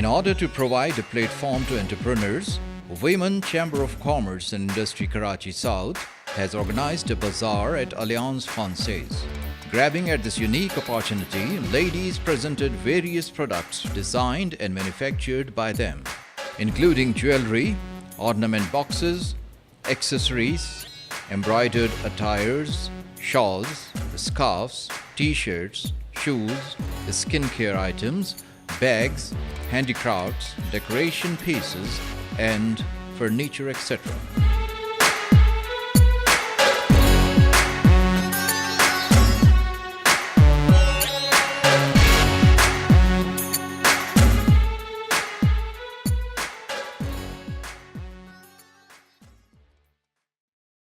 order to provide a platform to entrepreneurs, Women Chamber of Commerce and Industry Karachi South has organized a bazaar at Alliance Francaise. Grabbing at this unique opportunity, ladies presented various products designed and manufactured by them, including jewelry, ornament boxes, accessories, embroidered attires, shawls, scarves, t-shirts, shoes, skincare items, bags, handicrafts, decoration pieces, and furniture, etc.